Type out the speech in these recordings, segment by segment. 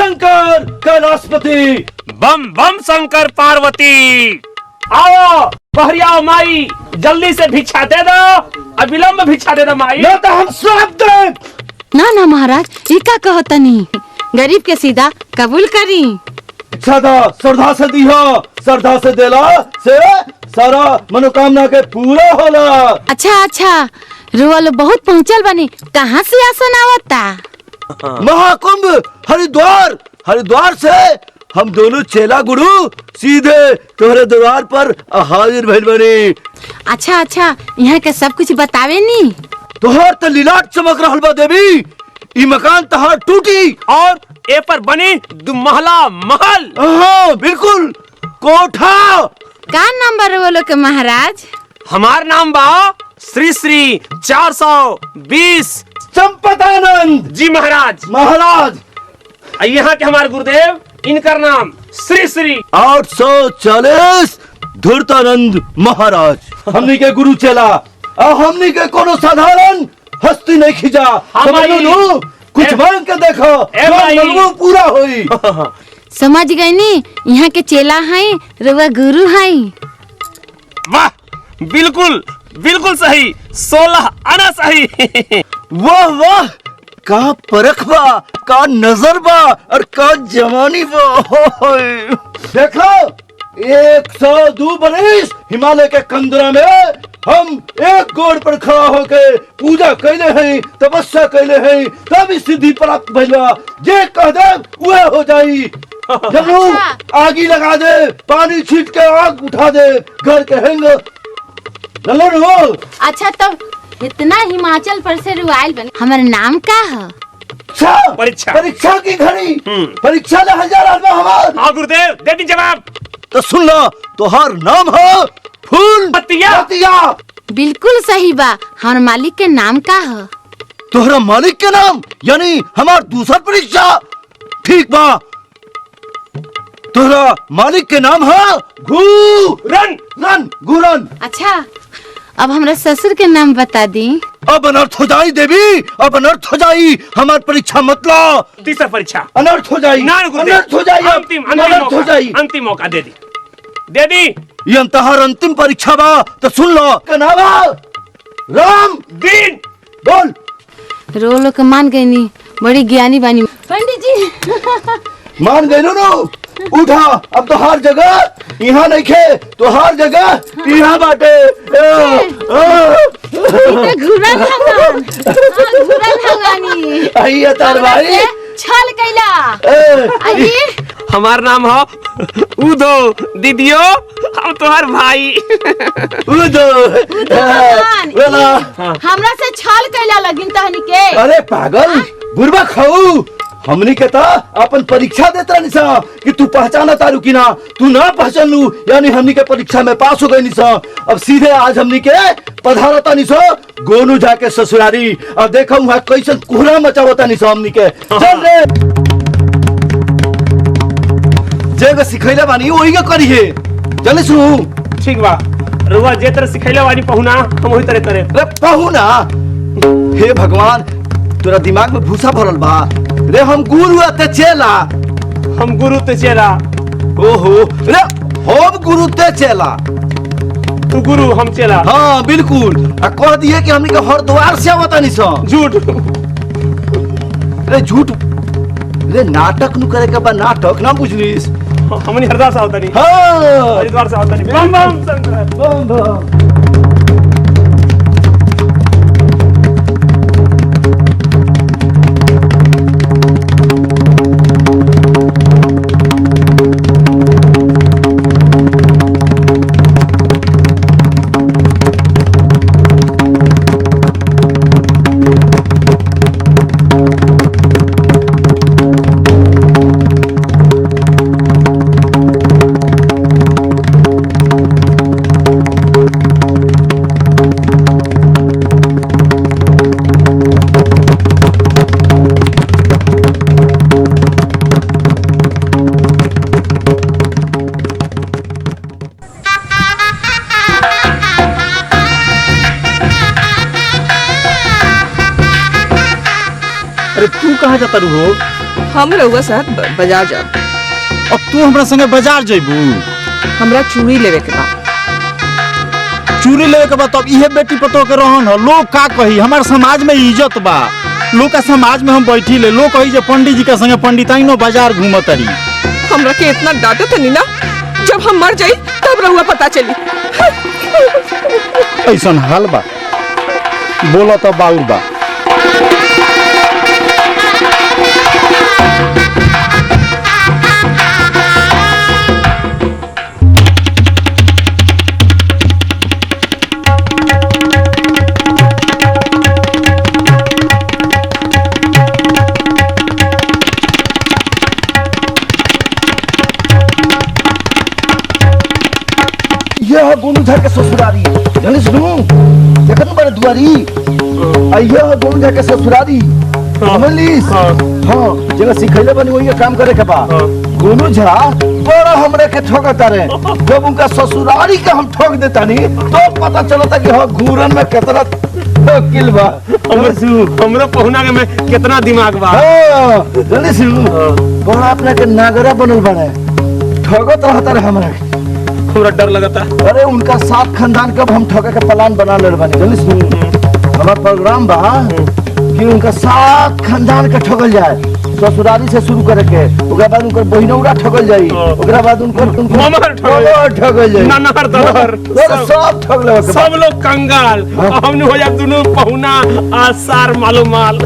शंकर कैलाशपति। बम बम शंकर पार्वती। आओ बहरिया माई, जल्दी से भिक्षा दे दो, अविलंब भिक्षा दे दो माई। न तो हम श्राप दे। ना ना महाराज, ई का कहतनी, गरीब के सीधा कबूल करी। सदा श्रद्धा से दिया, श्रद्धा से देला से सारा मनोकामना के पूरा होला। अच्छा अच्छा, रोल बहुत पहुँचल बनी, कहाँ से आसन आवता? महाकुंभ हरिद्वार, हरिद्वार से हम दोनों चेला गुरु सीधे तोहरे द्वार पर हाजिर भइल बनी। अच्छा अच्छा, यहाँ के सब कुछ बतावे नी। तोहर तो लीलाट चमक रहल बा देवी। ई मकान तहार टूटी और ए पर बनी दुमहला महल। हाँ बिल्कुल, कोठा। का नंबर बोलो के महाराज? हमार नाम बा श्री श्री 420 चंपतानंद जी महाराज। महाराज। यहाँ के हमारे गुरुदेव, इनका नाम श्री श्री 840 धूर्तानंद महाराज। हमनी के गुरु चेला और हमनी के कोनो साधारण हस्ती नहीं खिजा। समझलो, कुछ मांग के देखो, पूरा होई। समझ गई नी, यहाँ के चेला हैं, रुआ गुरु हैं। वाह, बिल्कुल बिल्कुल सही, 16 आना सही। वाह वाह, का परख बा, का नजर बा और का जवानी बा। देखो 102 बरिस हिमालय के कंदरा में हम एक गोड़ पर खड़ा होके पूजा कैले हैं, तपस्या कैले हैं, तब सिद्धि प्राप्त भइला। जे कह दे वह हो जाई। चलो आगी लगा दे, पानी छीट के आग उठा दे, घर के हेंगे। अच्छा तो इतना हिमाचल पर से रुआल बने, हमारा नाम का है? परीक्षा। परीक्षा की घड़ी, परीक्षा ले हजार आदमी हमार। हाँ गुरुदेव, दे दी जवाब। तो सुन लो, तोहार नाम है फूल पतिया। बिल्कुल सही बा, हमारे मालिक के नाम का है? तोहरा मालिक के नाम यानी हमार दूसरा परीक्षा। ठीक बा, तोहरा मालिक के नाम है घूरन। रन घूरन। अच्छा, अब हमारे ससुर के नाम बता दी। अब अनर्थ हो जाई देवी, अब अनर्थ हो जाई। हमार परीक्षा मत लो। तीसरा परीक्षा अनर्थ हो जाई, अनर्थ हो जाई, अनर्थ हो जाई। अंतिम मौका दे दी, दे दी। ये अंतहार अंतिम परीक्षा बा, तो सुन लो। कनावा राम दिन बोल। रोलो के मान गई नी, बड़ी ज्ञानी बानी पंडित जी। मान गए नो, उठा। अब तो हर जगह यहाँ नहीं खे, तो हर जगह यहाँ बाटे। घुरन हंगानी आई तार भाई छल कैला। आई हमार नाम हो उदो दीदियो, हम तोहर भाई। उदो हमरा से छल कैला लगिन तहनी के। अरे पागल बुरबा खाऊ, हमनी के ता अपन परीक्षा देता निसा कि तू पहचाना तारू की ना। तू ना पहचान लू यानी हमनी के परीक्षा में पास हो गई निसा। अब सीधे आज हमनी के पधारता निसा गोनू जाके ससुरारी। अब देखा वहाँ कैसन कोहरा मचावता निसा हमनी के। चल रे, जगह सिखैले बानी वही का करी है। चले सुनू। ठीक बा, रुआ जे तरह सिखैले वाली पहुना हम वही तरह करे। रे पहुना, हे भगवान तोरा दिमाग में भूसा भरल बा रे। हम गुरु ते चेला। हम गुरु ते चेला। ओहो रे, हम गुरु ते चेला। तू गुरु हम चेला। हाँ बिल्कुल। आ कह दिए कि हमनी के हरिद्वार से आवता नहीं सो। झूठ रे, झूठ रे। नाटक नु करे के बा, नाटक ना बुझलिस। हमनी हरिद्वार से आवता नहीं। हाँ हरिद्वार से आवता नहीं। बम बम शंकर, बम बम। अरे तू कहाँ जाता रू हो? हम रउआ साथ बाजार जाब। अब तू हमरा संगे बाजार जइबू? हमरा चूड़ी लेवे के बा। चूड़ी लेवे के बा? तब इहे बेटी पतो के रहन हो। लोग का कही? हमार समाज में इज्जत बा। लोग का समाज में हम बैठी ले, लोग कही जे पंडित जी के संगे पंडिताइनो बाजार घूमतरी। हमरा के इतना डांटो तनी ना, जब हम मर जाई तब रउआ पता चली। ऐसन हाल बा, बोला तो बाउर बा। यह गोनू झा के ससुरारी जाने सुनू देखन बड़े दुआरी यह गोनू झा के ससुरारी समझलिस? हाँ जगह सिखैले बनी वही काम करे के बा। गोनू झा बड़ा हमरे के ठोकता रे, जब उनका ससुरारी के हम ठोक देता नहीं तो पता चलता कि हाँ घूरन में कितना किल बा। हमरा पहुना के में कितना दिमाग बा। हाँ जाने सुनू बड़ा अपना के नागरा बनल बड़े, ठोकत रहता रे हमरा। हमरा डर लगता। अरे उनका सात खानदान कब हम ठोके के प्लान बना ले बनी जानिस? हमारा प्रोग्राम बा कि उनका सात खानदान के ठोकल जाए, ससुरारी से शुरू करे के, ओकरा बाद उनकर बहिनौरा ठोकल जाई, ओकरा बाद उनकर ममर ठोकल जाई, ननहर दहर सब ठोक ले। सब लोग कंगाल, हमने हो जा दोनों पहुना आसार मालूमाल।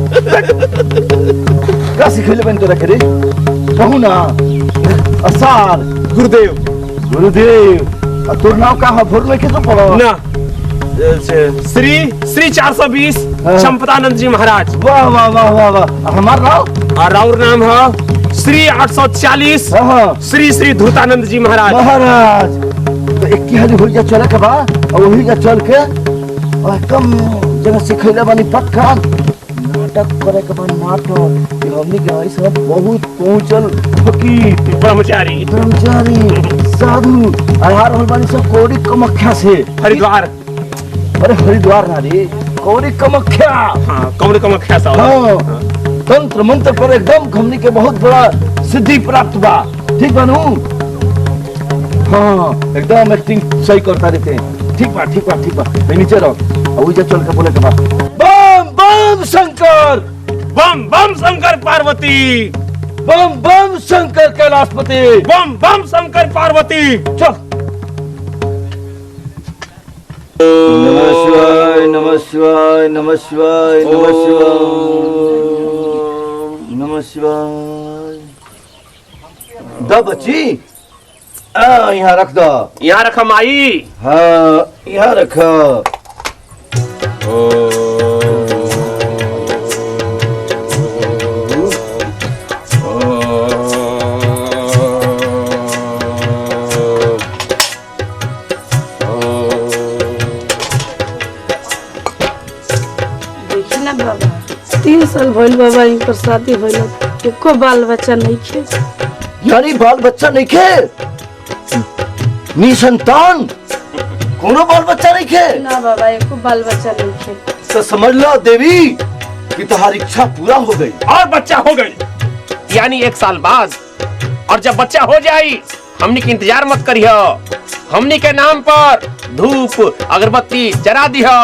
का सिखैले बन तोरा के रे? पहुना आसार गुरुदेव गुरुदेव। तोर नाम का है? भोर में किसको पढ़ो ना? श्री 420 चंपतानंद जी महाराज। वाह वाह वाह वाह वाह। हमार नाम और और नाम है श्री 840 श्री श्री धूतानंद जी महाराज। महाराज तो एक की हाली हो जा चले के बा और वही जा चल के और कम जगह सिखैले बनी पक्का नाटक करे के बा। नाटक हमनी के आई सब बहुत पहुंचल फकीर ब्रह्मचारी साधु आहार होल बनी सब कोड़ी कमख्या से हरिद्वार। अरे हरिद्वार ना रे, कौरी कमख्या। हाँ कौरी कमख्या सा। हाँ तंत्र मंत्र पर एकदम हमनी के बहुत बड़ा सिद्धि प्राप्त बा। ठीक बनू? हाँ एकदम एक्टिंग सही करता रहते हैं। ठीक बा ठीक बा ठीक बा। नीचे रहो और उधर चल के बोले के बा बम बम शंकर, बम बम शंकर पार्वती, बम बम शंकर कैलाशपति, बम बम शंकर पार्वती। चल। नमः शिवाय नमः शिवाय नमः शिवाय नमः शिवाय नमः शिवाय। द बच्ची यहाँ रख दो। यहाँ रखा माई। हाँ यहाँ रखो। बाबा 3 साल भइल बाबा इनकर शादी भइल, एको बाल बच्चा नहीं खे। यानी बाल बच्चा नहीं खे? निसंतान कोनो बाल बच्चा नहीं खे? ना बाबा एको बाल बच्चा नहीं खे। तो समझ लो देवी कि तुम्हारी इच्छा पूरा हो गई और बच्चा हो गई। यानी 1 साल बाद, और जब बच्चा हो जाए हमनी के इंतजार मत करियो, हमनी के नाम पर धूप अगरबत्ती जरा दियो।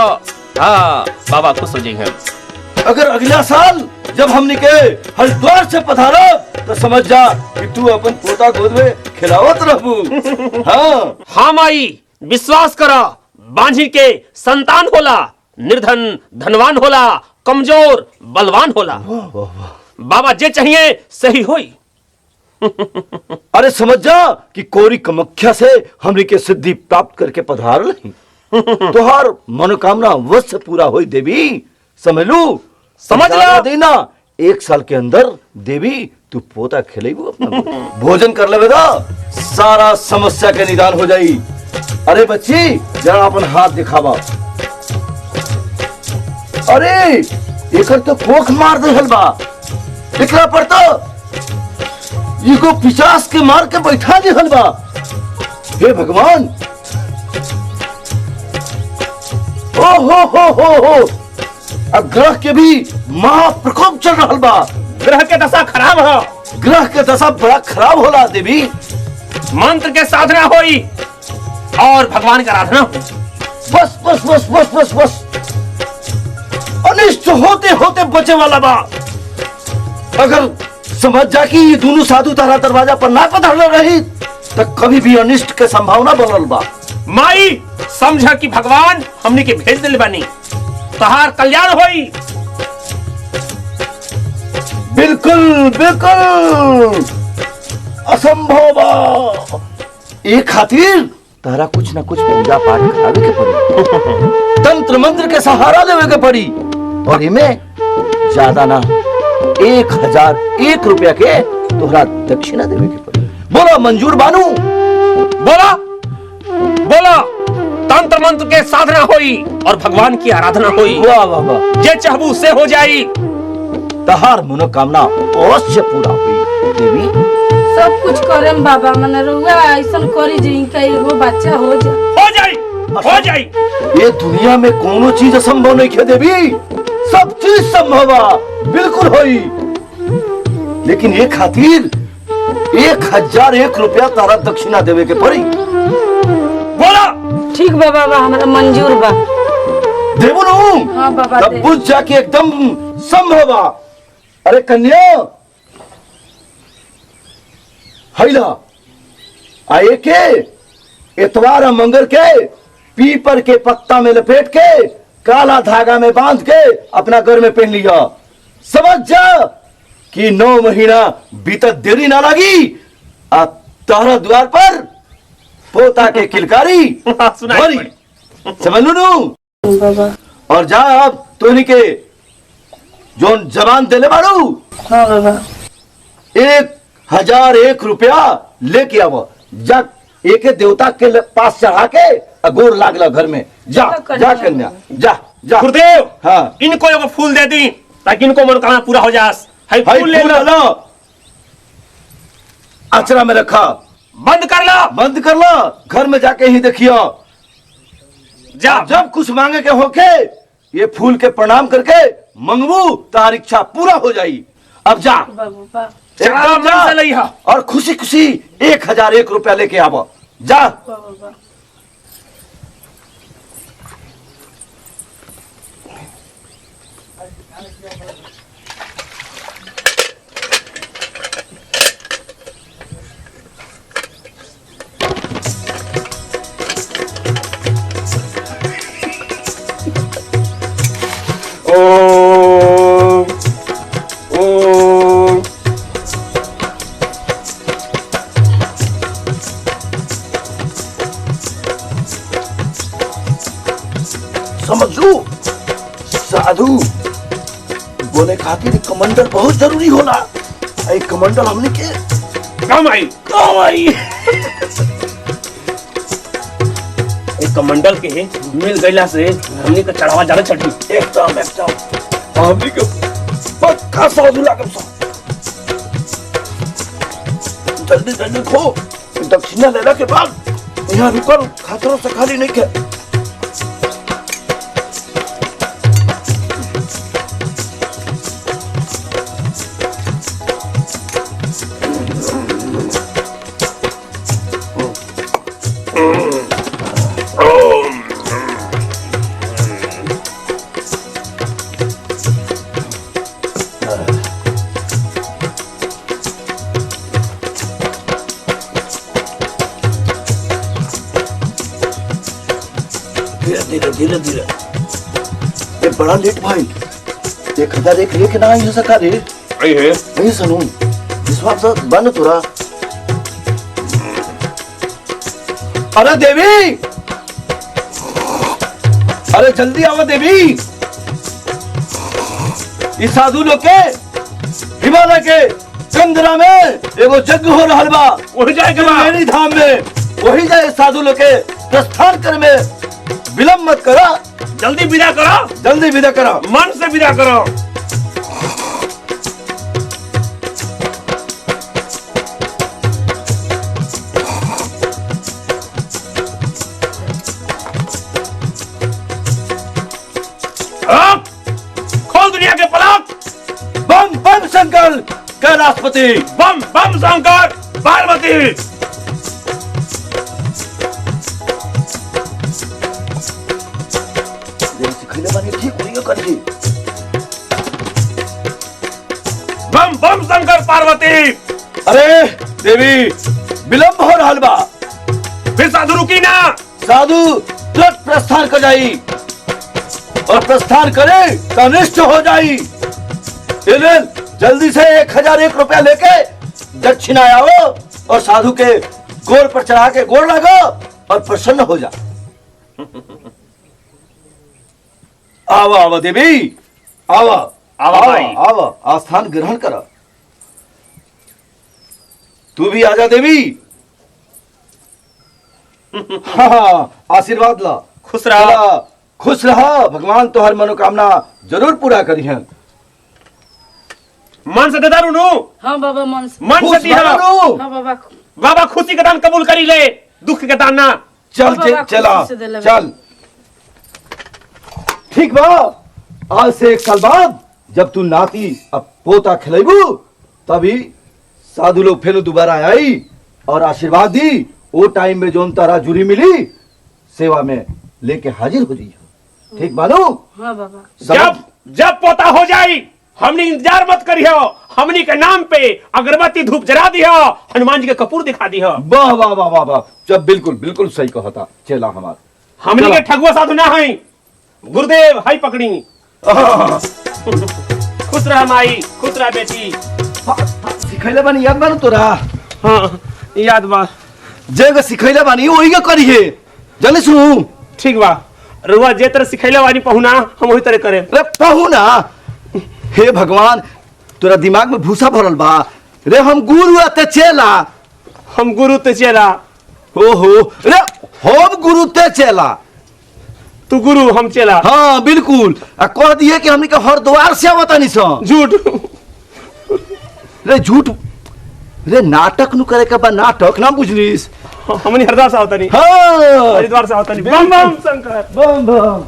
हाँ बाबा खुश हो जाइए। अगर अगला साल जब हमनी के हरिद्वार से पधारो तो समझ जा कि तू अपन पोता गोद में खिलावत रहबू। हाँ हाँ माई विश्वास करो, बांझी के संतान होला, निर्धन धनवान होला, कमजोर बलवान होला। बाबा जे चाहिए सही होई। अरे समझ जा कि कोरी कमख्या से हमनी के सिद्धि प्राप्त करके पधार नहीं। तुहार मनोकामना अवश्य पूरा होई देवी। समझ लू? समझ लो देना 1 साल के अंदर देवी तू पोता खिलेबू अपना भोजन कर लेबे तो सारा समस्या के निदान हो जाई। अरे बच्ची जरा अपन हाथ दिखावा। अरे एकर तो कोख मार देहल बा, एकरा पर तो इको पिचास के मार के बैठा देहल बा। हे भगवान, ओ हो, ग्रह के भी महाप्रकोप चल रहा बा। ग्रह के दशा खराब हो। ग्रह के दशा बड़ा खराब होला देवी। मंत्र के साधना होई और भगवान की आराधना हो। बस बस बस बस बस बस अनिष्ट होते होते बचे वाला बा। अगर समझ जा कि ये दोनों साधु तारा दरवाजा पर ना पधरल रही तो कभी भी अनिष्ट के संभावना बनल बा। माई समझा कि भगवान हमने के भेज दिल बनी, तहार कल्याण होई। बिल्कुल बिल्कुल असंभव बा। ए खातिर तारा कुछ ना कुछ पूजा पाठ करावे के पड़ी, तंत्र मंत्र के सहारा लेवे के पड़ी, और इमें ज्यादा ना 1001 रुपया के तोहरा दक्षिणा देवे के पड़ी। बोला मंजूर बानू? बोला बोला। तंत्र मंत्र के साधना होई और भगवान की आराधना होई। वाह वाह वाह। जे चाहबू से हो जाई। तहार मनोकामना अवश्य पूरा हुई देवी। सब कुछ करे बाबा, मने रहुआ ऐसा करी जी का एगो बच्चा हो जा। हो जाई हो जाई। ये दुनिया में कोनो चीज असंभव नहीं है देवी, सब चीज संभव है, बिल्कुल होई। लेकिन एक खातिर 1001 रुपया तारा दक्षिणा देवे के पड़ी। बोला। ठीक बा बाबा, हमारा मंजूर बा। देवो नु? हाँ बाबा तब दे। बुझ जाके एकदम संभव है। अरे कन्या हैला आए के इतवार और मंगल के पीपर के पत्ता में लपेट के काला धागा में बांध के अपना घर में पहन लिया। समझ जा कि 9 महीना बीतत देरी ना लगी। अब तारा द्वार पर पोता के किलकारी सुनाई भरी। समझ लू बाबा। और जा अब तोनी के जो जवान दिले बाड़ू, हाँ बाबा। 1001 रुपया लेके आव। जा एक देवता के पास चढ़ा के अगोर लागला घर में। जा जा कन्या जा जा। गुरुदेव, हाँ इनको एगो फूल दे दी ताकि इनको मनोकामना पूरा हो जास। है भाई फूल ले लो। अचरा में रखा, बंद कर लो। बंद कर लो, घर में जाके ही देखियो। जा। जब कुछ मांगे के होके ये फूल के प्रणाम करके मंगबू, तार इच्छा पूरा हो जाई। अब जा बाबा एकदम जा मन से लइहा। और खुशी खुशी 1001 रुपया लेके आवो। जा। बाबा। ओम ओम। समझू साधु बोले खातिर कमंडल बहुत जरूरी होला। आई कमंडल हमने के काम आई। काम आई। एक कमंडल के मिल गईला से हमनी का चढ़ावा ज्यादा चढ़ी। एकदम एकदम हमने के पक्का साधु लागम सा। जल्दी जल्दी खो, दक्षिणा लेला के बाद यहाँ रुकल खतरों से खाली नहीं के। धीरे धीरे धीरे। ये बड़ा लेट भाई, 1001 लेके ना आई सका रे। आई है। नहीं सुनू विश्वास बन तुरा। अरे देवी, अरे जल्दी आओ देवी। इस साधु लोग के हिमालय के कंदरा में एगो यज्ञ हो रहा बा। वही जाएगा मेरी धाम में वही जाए। साधु लोग के प्रस्थान कर में विलंब मत करा। जल्दी विदा करो। जल्दी विदा करो, मन से विदा करो। खोल दुनिया के पलक। बम बम शंकर, कैलाशपति। बम बम शंकर पार्वती। सिखैले बानी ठीक होइयो करके। बम बम शंकर पार्वती। अरे देवी विलंब हो रहल बा। फिर साधु रुकी ना। साधु तुरंत प्रस्थान कर जाई और प्रस्थान करे तो अनिष्ट हो जाई। इलेन जल्दी से 1001 रुपया लेके दक्षिणा आओ और साधु के गोड़ पर चढ़ा के गोड़ लगो और प्रसन्न हो जा। आओ आओ देवी आओ आओ भाई। आओ आस्थान ग्रहण करो। तू भी आजा देवी। हाँ आशीर्वाद ला। खुश रहा। खुश रहा। भगवान तो हर मनोकामना जरूर पूरा करी है। मन से देदारू नु। हाँ बाबा मन से। मन से दिया। हाँ बाबा बाबा खुशी का दान कबूल करी ले, दुख का दान ना। चल बाबा, चला खुशी से दिला। चल। ठीक बा। आज से 1 साल बाद जब तू नाती अब पोता खिलेबू तभी साधु लोग फिर दोबारा आई और आशीर्वाद दी। वो टाइम में जोन तारा जुरी मिली सेवा में लेके हाजिर हो जी। ठीक मानो। हाँ बाबा जब जब पोता हो जाई हमने इंतजार मत करियो। हमनी के नाम पे अगरबत्ती धूप जला दियो, हनुमान जी के कपूर दिखा दियो। वाह वाह वाह वाह वाह। जब बिल्कुल बिल्कुल सही कहा था चला हमार। हमनी के ठगुआ साधु ना है। गुरुदेव हाई पकड़ी। खुश रह माई, खुश रह बेटी। सिखैले बानी याद बानो तोरा। हाँ याद बा। जग सिखैले बानी वही का करिए। जल्दी सुनू। ठीक बा। रुआ जे तरह सिखैले वानी पहुना हम वही तरह करे। रे पहू ना। हे भगवान तोरा दिमाग में भूसा भरल बा। रे हम गुरु ते चेला। हम गुरु ते चेला। ओहो रे हम गुरु ते चेला। तू गुरु हम चेला। हाँ बिल्कुल। आ कह दिए कि हमनी के हरिद्वार से आवतानी स। झूठ। रे झूठ। रे नाटक नु करे के बा। नाटक ना बुझलिस। हमनी हरदा से आवतनी। हाँ हरिद्वार से आवतनी। बम बम शंकर। बम बम।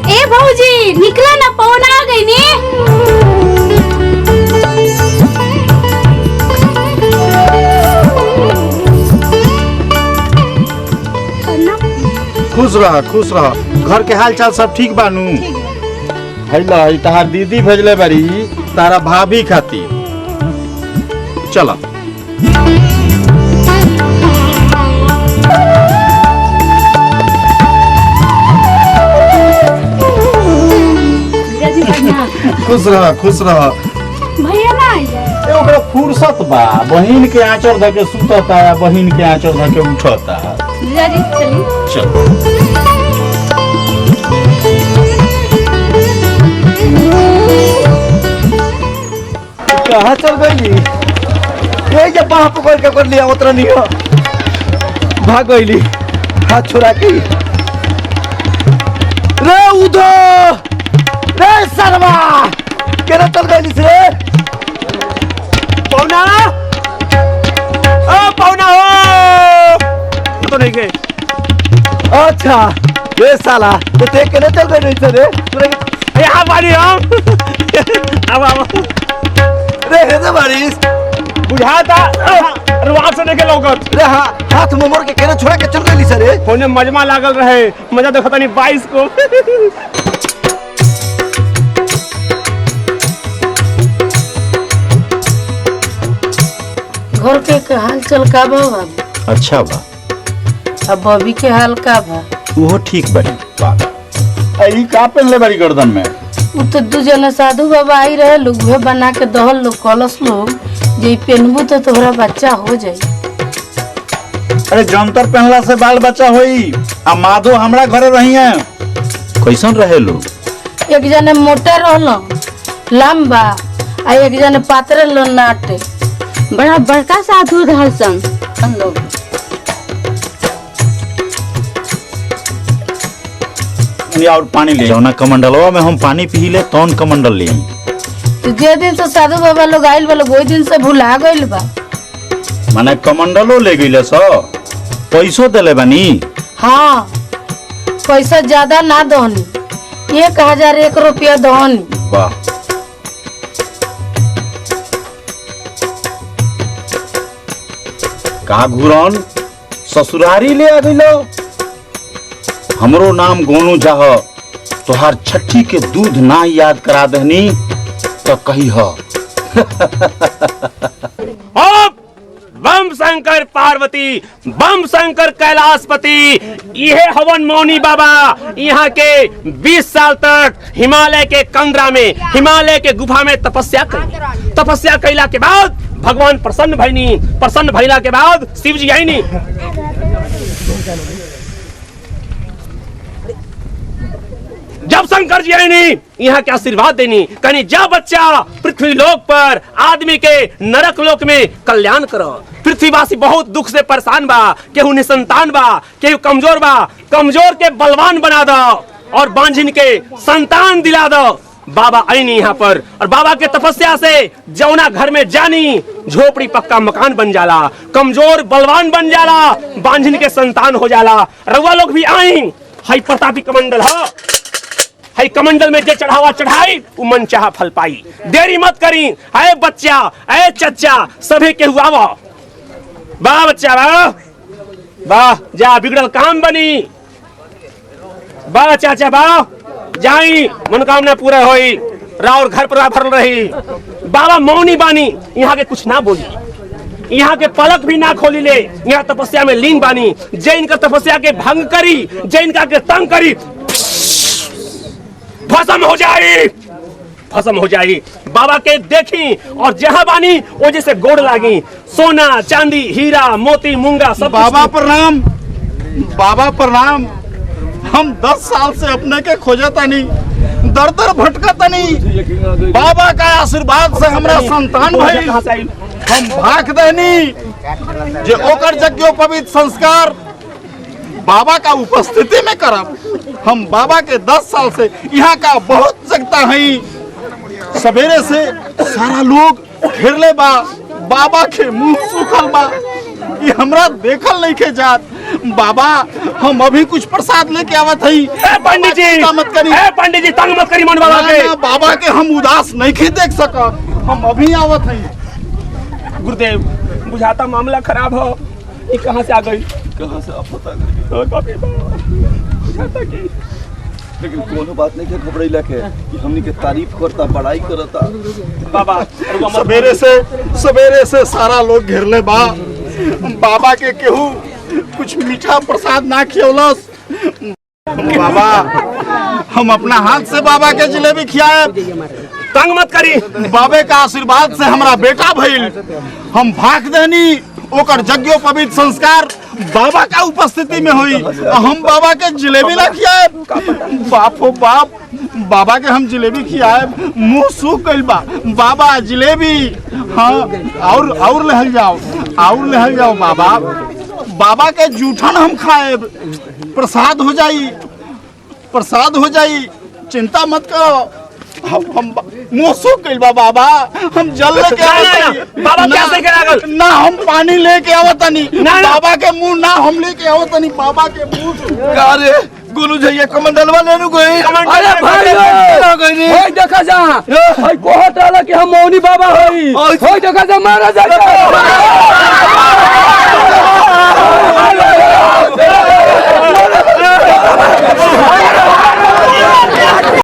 ए भौजी निकला ना, पवन आ गई नी। खुश रह खुश रह। घर के हाल चाल सब ठीक बानू। हैला ई तहार दीदी भेजले बारी तारा भाभी खातिर। चला खुश रह खुश रह। भैया ना आई जाए। ए ओकरा फुर्सत बा। बहिन के आंचर धके सुतता है, बहिन के आंचर धके उठता। जीजा जी चली। चल कहाँ चल गई? ये जब बाह पकड़ के कर लिया उतना नहीं हो। भाग गई हाथ छुड़ा के। रे उधर रे सरवा केना चल गई रे? पौना ओ पौना हो तो नहीं गए। अच्छा ये साला तो ते केना चल गई रे? तूने यहाँ बारी हम। अब रे हे बारिश बुझाता रुआ से देखे लोगत। रे हाथ में मोड़ के केना छोड़ा के चल गई रे? होने मजमा लागल रहे। मजा देखता नहीं 22 को। घर के हाल चल का बा बाबा? अच्छा बा। अब बॉबी के हाल का बा? वो ठीक बड़ी बात। आई का पहले बड़ी गर्दन में। वो तो 2 जना साधु बाबा आई रहे लोग वे बना के दहल लोग कलश लोग जे पहनबू तो तोहरा बच्चा हो जाई। अरे जंतर पहनला से बाल बच्चा होई। आ माधो हमरा घरे रही है। कैसन रहे लोग? एक जने मोटा रहल लंबा आ एक जने पातरे रहल नाटे। बड़ा बड़का साधु रहल सन। हम लोग और पानी ले जौना कमंडलवा में हम पानी पी ले तौन कमंडल ले। तो जे दिन से साधु बाबा लोग आइल बा लोग वही दिन से भुला गइल बा। माने कमंडलो ले गईले सो पैसो देले बानी। हाँ पैसा ज्यादा ना दहनी, 1001 रुपया दहनी। वाह का घुरन ससुरारी ले आ गइलो। हमरो नाम गोनू जाह, तोहार छठी के दूध ना याद करा दहनी तो कही हो। बम शंकर पार्वती, बम शंकर कैलाशपति, ये हवन मौनी बाबा यहाँ के 20 साल तक हिमालय के कंदरा में, हिमालय के गुफा में तपस्या करी। तपस्या कैला के बाद भगवान प्रसन्न भइनी, प्रसन्न भइला के बाद शिव जी आईनी। जब शंकर जी आईनी यहाँ के आशीर्वाद देनी, कहनी जा बच्चा पृथ्वी लोक पर आदमी के नरक लोक में कल्याण करो। पृथ्वीवासी बहुत दुख से परेशान बा, केहू निसंतान बा, केहू कमजोर बा, कमजोर के बलवान बना दो और बांझिन के संतान दिला दो। बाबा आईनी यहाँ पर और बाबा के तपस्या से जौना घर में जानी झोपड़ी पक्का मकान बन जाला, कमजोर बलवान बन जाला, बांझिन के संतान हो जाला। रउआ लोग भी आई, हाई प्रतापी कमंडल हो, हाई कमंडल में जे चढ़ावा चढ़ाई वो मन चाह फल पाई। देरी मत करी, अरे बच्चा, अरे चच्चा, सभी के हुआ वाह बच्चा वाह वाह, जा बिगड़ल काम बनी। वाह चाचा वाह, जाई मनोकामना पूरा होई, राउर घर परिवार भरल रही। बाबा मौनी बानी, यहाँ के कुछ ना बोली, यहाँ के पलक भी ना खोली ले, यहाँ तपस्या में लीन बानी। जैन का तपस्या के भंग करी, जैन का के तंग करी, भस्म हो जाई, भस्म हो जाई। बाबा के देखी और जहां बानी वो जैसे गोड़ लागी, सोना चांदी हीरा मोती मूंगा सब। बाबा प्रणाम, बाबा प्रणाम। हम 10 साल से अपने के खोजता नहीं, दर दर भटकता नहीं। बाबा का आशीर्वाद से हमरा संतान भइल। हम भाग देनी जे ओकर यज्ञोपवीत संस्कार बाबा का उपस्थिति में करब। हम बाबा के 10 साल से यहाँ का बहुत जगता है। सवेरे से सारा लोग घेरले बा, बाबा के मुंह सूखल बा, ये हमरा देखल नहीं के जात। बाबा हम अभी कुछ प्रसाद लेके आवत हई। पंडित जी मत करी, पंडित जी तंग मत करी मन बाबा के। बाबा के हम उदास नहीं के देख सकत, हम अभी आवत हई। गुरुदेव बुझाता मामला खराब हो, ये कहाँ से आ गई? कहाँ से आप पता नहीं, बुझाता कि लेकिन कोनो बात नहीं के घबराइला के कि हमनी के तारीफ करता, बड़ाई करता। बाबा सवेरे से सारा लोग घेरले बा, बाबा के केहू कुछ मीठा प्रसाद ना खियौलस। बाबा हम अपना हाथ से बाबा के जलेबी खियाए। तंग मत करी, बाबे का आशीर्वाद से हमरा बेटा भइल। हम भाग देनी, ओकर यज्ञोपवीत संस्कार बाबा का उपस्थिति में हुई। हम बाबा के जलेबी ना खियाए। बाप हो बाप, बाबा के हम जलेबी खियाए, मुंह सूख गइल बा। बाबा जलेबी, हाँ और लहल जाओ, और लहल जाओ बाबा। बाबा के जूठन हम खाए, प्रसाद हो जाई, प्रसाद हो जाई, चिंता मत करो। हम मुंह सूख गइल बा बाबा, हम जल लेके आवत बाबा कैसे करागल? ना हम पानी लेके आवतनी, बाबा के मुंह ना हम लेके आवतनी, बाबा के मुंह। का रे गोनू जइया कमंडल वाले नु गई। अरे भाई होय देखा जा, होय कोहट वाला के हम मौनी बाबा होई, होय देखा जा मारा जा।